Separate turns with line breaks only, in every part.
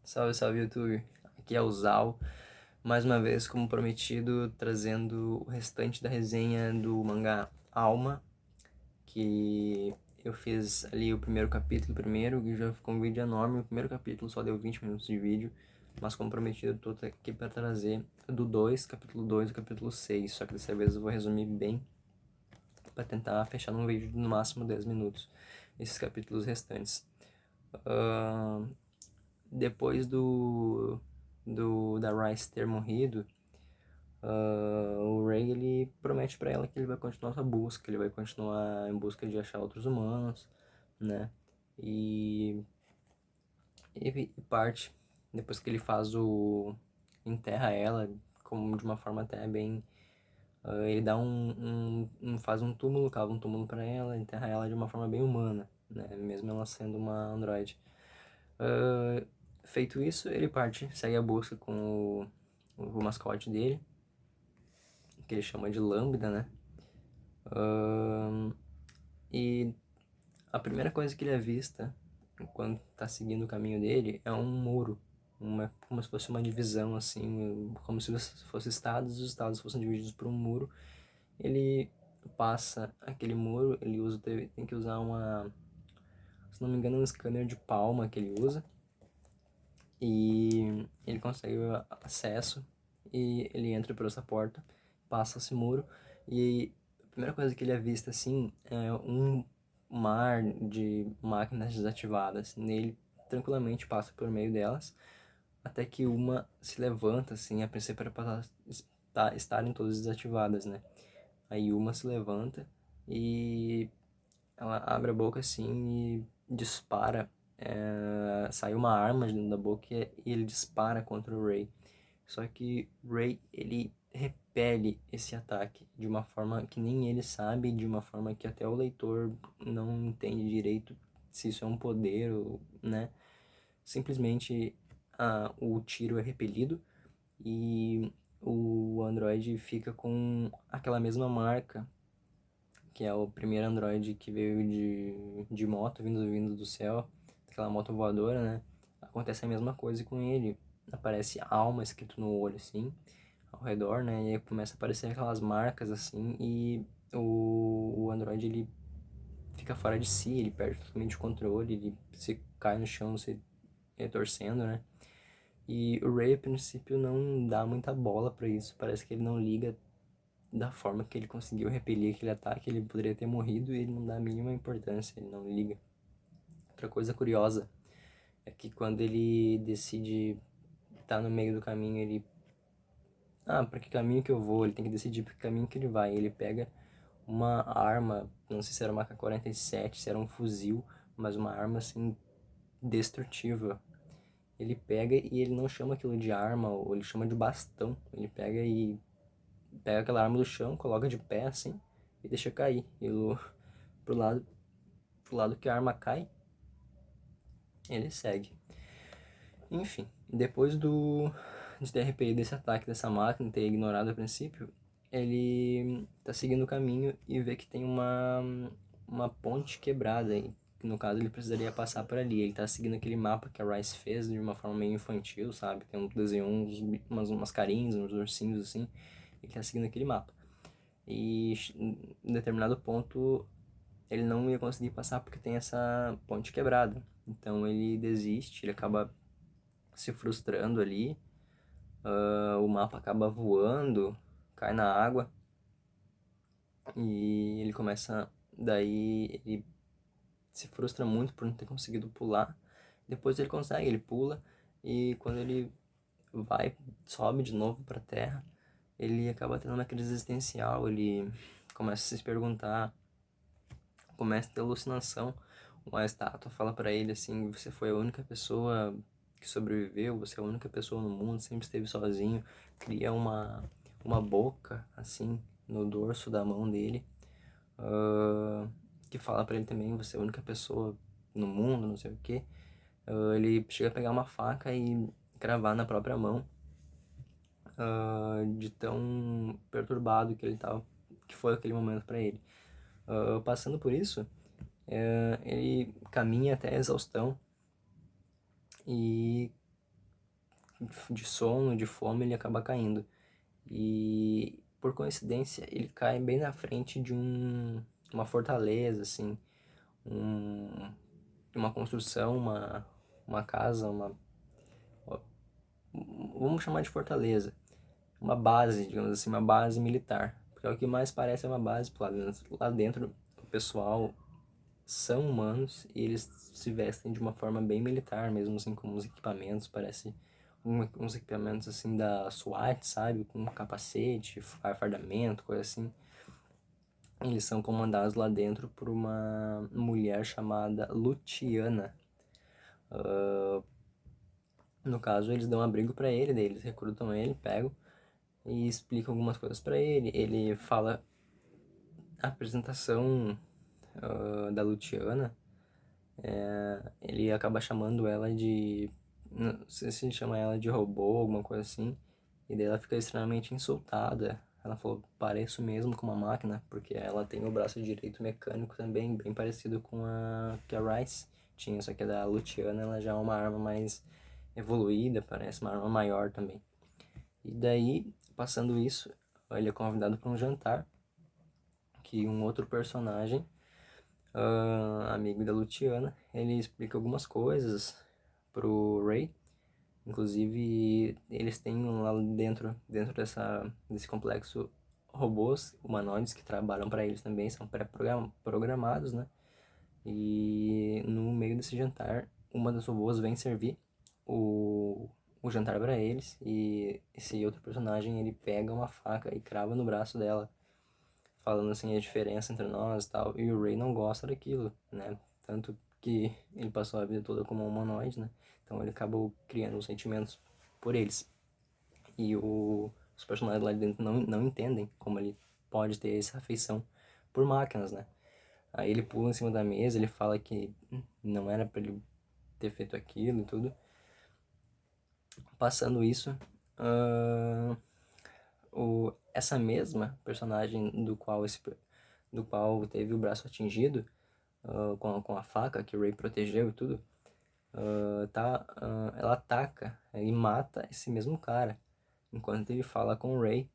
Salve, salve YouTube, aqui é o Zal, mais uma vez como prometido, trazendo o restante da resenha do mangá Alma, que eu fiz ali o primeiro capítulo primeiro, que já ficou um vídeo enorme, o primeiro capítulo só deu 20 minutos de vídeo, mas como prometido tô aqui para trazer do 2, capítulo 2 e capítulo 6, só que dessa vez eu vou resumir bem, para tentar fechar num vídeo de no máximo 10 minutos, esses capítulos restantes. Depois da Rice ter morrido, o Ray ele promete pra ela que ele vai continuar sua busca, ele vai continuar em busca de achar outros humanos, né? E ele parte depois que ele faz o enterra ela como de uma forma até bem ele dá faz um túmulo, cava um túmulo pra ela, enterra ela de uma forma bem humana, né? Mesmo ela sendo uma androide. Uh, Feito isso, ele parte, segue a busca com o mascote dele, que ele chama de Lambda, né? E a primeira coisa que ele avista, quando tá seguindo o caminho dele, é um muro. Como se fosse uma divisão, assim, como se fosse estados, e os estados fossem divididos por um muro. Ele passa aquele muro, ele tem que usar se não me engano, um scanner de palma que ele usa. E ele consegue acesso e ele entra por essa porta, passa esse muro e a primeira coisa que ele avista assim é um mar de máquinas desativadas. Nele tranquilamente passa por meio delas até que uma se levanta assim, a princípio era para estarem todas desativadas, né? Aí uma se levanta e ela abre a boca assim e dispara. Sai uma arma de dentro da boca e ele dispara contra o Ray. Só que o Ray, ele repele esse ataque de uma forma que nem ele sabe, de uma forma que até o leitor não entende direito se isso é um poder, ou, né? Simplesmente o tiro é repelido e o Android fica com aquela mesma marca que é o primeiro Android que veio de moto, vindo do céu, aquela moto voadora, né? Acontece a mesma coisa com ele. Aparece alma escrito no olho, assim, ao redor, né? E aí começa a aparecer aquelas marcas, assim, e o Android, ele fica fora de si, ele perde totalmente o controle, ele se cai no chão, se retorcendo, né? E o Ray, a princípio, não dá muita bola pra isso, parece que ele não liga da forma que ele conseguiu repelir aquele ataque, ele poderia ter morrido e ele não dá a mínima importância, ele não liga. Outra coisa curiosa é que quando ele decide estar no meio do caminho, ele... Ah, para que caminho que eu vou? Ele tem que decidir para que caminho que ele vai. Ele pega uma arma, não sei se era uma AK-47, se era um fuzil, mas uma arma assim destrutiva. Ele pega e ele não chama aquilo de arma, ou ele chama de bastão. Ele pega aquela arma do chão, coloca de pé assim e deixa cair. Pro lado, pro lado que a arma cai, ele segue. Enfim, depois de ter repelido esse ataque dessa máquina, ter ignorado a princípio, ele tá seguindo o caminho e vê que tem uma ponte quebrada. E, no caso, ele precisaria passar por ali. Ele tá seguindo aquele mapa que a Rice fez de uma forma meio infantil, sabe? Tem um desenho, umas carinhas, uns ursinhos assim. Ele tá seguindo aquele mapa. E em determinado ponto ele não ia conseguir passar porque tem essa ponte quebrada. Então ele desiste, ele acaba se frustrando ali, o mapa acaba voando, cai na água e ele começa. Daí ele se frustra muito por não ter conseguido pular. Depois ele consegue, ele pula e quando ele vai, sobe de novo pra terra, ele acaba tendo uma crise existencial, ele começa a se perguntar, começa a ter alucinação. Uma estátua fala pra ele assim: você foi a única pessoa que sobreviveu, você é a única pessoa no mundo, sempre esteve sozinho. Cria uma boca assim no dorso da mão dele, ah, que fala pra ele também: você é a única pessoa no mundo, não sei o que. Ele chega a pegar uma faca e cravar na própria mão, de tão perturbado que ele tava, que foi aquele momento pra ele. Passando por isso, ele caminha até a exaustão e de sono, de fome, ele acaba caindo. E por coincidência, ele cai bem na frente de uma fortaleza, assim, um, uma construção, uma casa, vamos chamar de fortaleza, uma base, digamos assim, uma base militar. Porque é o que mais parece é uma base, lá dentro o pessoal são humanos e eles se vestem de uma forma bem militar, mesmo assim, com os equipamentos, parece uns equipamentos assim da SWAT, sabe? Com capacete, fardamento, coisa assim. Eles são comandados lá dentro por uma mulher chamada Luciana. No caso, eles dão abrigo pra ele, daí eles recrutam ele, pegam e explicam algumas coisas pra ele. Ele fala a apresentação da Luciana. Ele acaba chamando ela de. Não sei se ele chama ela de robô, alguma coisa assim. E daí ela fica extremamente insultada. Ela falou, pareço mesmo com uma máquina, porque ela tem o braço direito mecânico também, bem parecido com a que a Rice tinha, só que a da Luciana ela já é uma arma mais evoluída, parece uma arma maior também. E daí, passando isso, ele é convidado para um jantar, que um outro personagem amigo da Luciana, ele explica algumas coisas pro Ray. Inclusive, eles têm lá dentro desse complexo, robôs humanoides que trabalham para eles também, são pré-programados, né? E no meio desse jantar, uma das robôs vem servir o jantar para eles e esse outro personagem, ele pega uma faca e crava no braço dela, falando assim a diferença entre nós e tal. E o Ray não gosta daquilo, né? Tanto que ele passou a vida toda como um humanoide, né? Então ele acabou criando os sentimentos por eles. E os personagens lá dentro não entendem como ele pode ter essa afeição por máquinas, né? Aí ele pula em cima da mesa, ele fala que não era pra ele ter feito aquilo e tudo. Passando isso, essa mesma personagem do qual teve o braço atingido com a faca que o Ray protegeu e tudo, ela ataca e mata esse mesmo cara, enquanto ele fala com o Ray,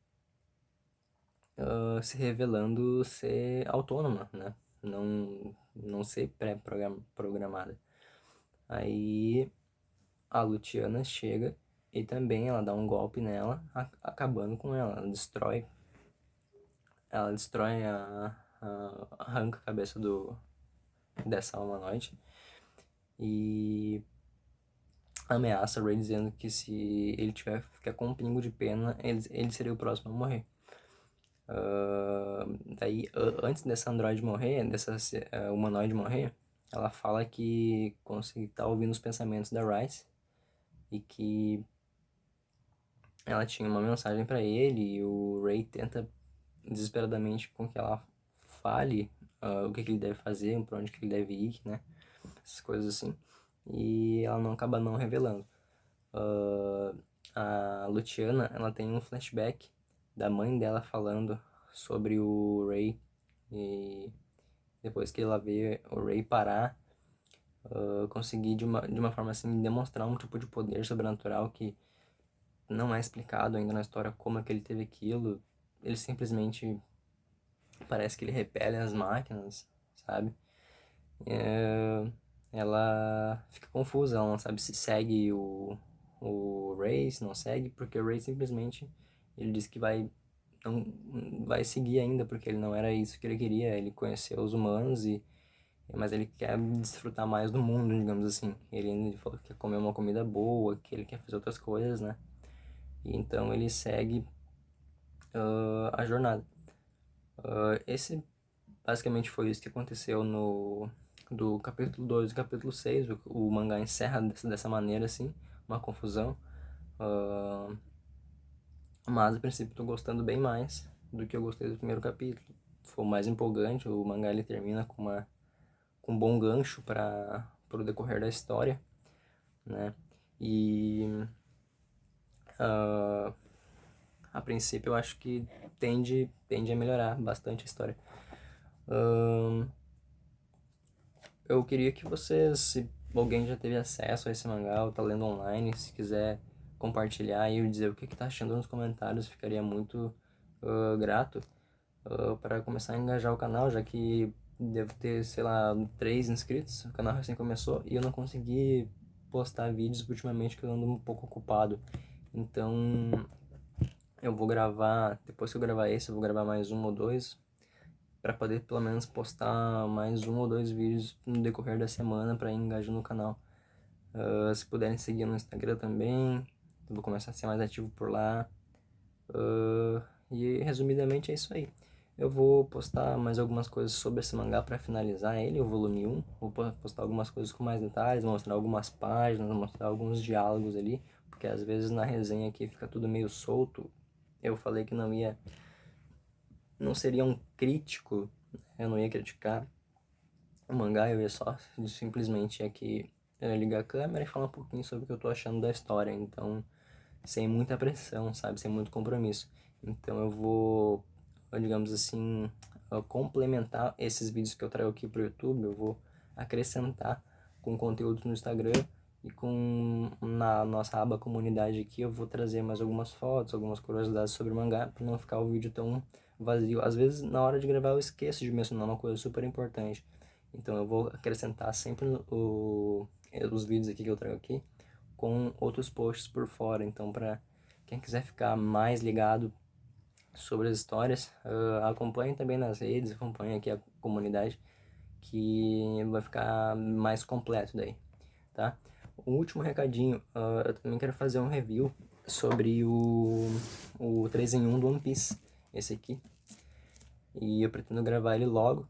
se revelando ser autônoma, né? Não ser pré-programada. Aí a Luciana chega e também ela dá um golpe nela, acabando com ela. Ela destrói arranca a cabeça dessa humanoide e ameaça Ray dizendo que se ele tiver ficar com um pingo de pena, ele seria o próximo a morrer. Daí, antes dessa androide morrer, dessa humanoide morrer, ela fala que consegue estar ouvindo os pensamentos da Rice e que ela tinha uma mensagem para ele e o Ray tenta desesperadamente com que ela fale o que ele deve fazer, para onde que ele deve ir, né? Essas coisas assim. E ela não acaba não revelando. A Luciana, ela tem um flashback da mãe dela falando sobre o Ray e depois que ela vê o Ray parar, conseguir de uma forma assim demonstrar um tipo de poder sobrenatural que não é explicado ainda na história como é que ele teve aquilo. Ele simplesmente parece que ele repele as máquinas, sabe? Ela fica confusa, ela não sabe se segue o Ray, se não segue, porque o Ray simplesmente ele diz que não vai seguir ainda, porque ele não era isso que ele queria, ele conheceu os humanos mas ele quer desfrutar mais do mundo, digamos assim. Ele falou que quer comer uma comida boa, que ele quer fazer outras coisas, né? E então ele segue a jornada. Esse basicamente foi isso que aconteceu do capítulo 2 e capítulo 6. O mangá encerra dessa maneira, assim, uma confusão. Mas a princípio estou gostando bem mais do que eu gostei do primeiro capítulo. Foi o mais empolgante, o mangá ele termina com um bom gancho para o decorrer da história, né? E a princípio eu acho que tende a melhorar bastante a história. Eu queria que vocês, se alguém já teve acesso a esse mangá ou tá lendo online, se quiser compartilhar e dizer o que tá achando nos comentários, ficaria muito grato para começar a engajar o canal, já que devo ter, sei lá, 3 inscritos, o canal recém começou e eu não consegui postar vídeos ultimamente que eu ando um pouco ocupado. Então eu vou gravar, depois que eu gravar esse, eu vou gravar mais um ou dois, para poder pelo menos postar mais um ou dois vídeos no decorrer da semana para engajar no canal. Se puderem seguir no Instagram também, eu vou começar a ser mais ativo por lá. E resumidamente é isso aí. Eu vou postar mais algumas coisas sobre esse mangá para finalizar ele, o volume 1. Vou postar algumas coisas com mais detalhes, mostrar algumas páginas, mostrar alguns diálogos ali, porque às vezes na resenha aqui fica tudo meio solto. Eu falei que não seria um crítico, eu não ia criticar o mangá, eu ia só simplesmente aqui ligar a câmera e falar um pouquinho sobre o que eu tô achando da história, então sem muita pressão, sabe, sem muito compromisso. Então eu vou, digamos assim, complementar esses vídeos que eu trago aqui pro YouTube, eu vou acrescentar com conteúdo no Instagram e na nossa aba comunidade aqui eu vou trazer mais algumas fotos, algumas curiosidades sobre o mangá, para não ficar o vídeo tão vazio. Às vezes na hora de gravar eu esqueço de mencionar uma coisa super importante. Então eu vou acrescentar sempre os vídeos aqui que eu trago aqui com outros posts por fora. Então para quem quiser ficar mais ligado sobre as histórias, acompanhe também nas redes, acompanhe aqui a comunidade, que vai ficar mais completo daí, tá? Um último recadinho, eu também quero fazer um review sobre o 3 em 1 do One Piece, esse aqui. E eu pretendo gravar ele logo,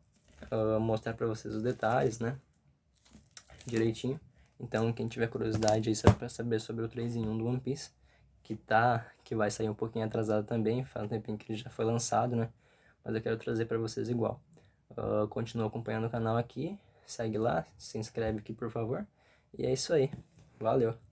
mostrar pra vocês os detalhes, né? Direitinho. Então, quem tiver curiosidade aí para saber sobre o 3 em 1 do One Piece, que vai sair um pouquinho atrasado também, faz um tempinho que ele já foi lançado, né? Mas eu quero trazer para vocês igual. Continua acompanhando o canal aqui, segue lá, se inscreve aqui por favor. E é isso aí. Valeu!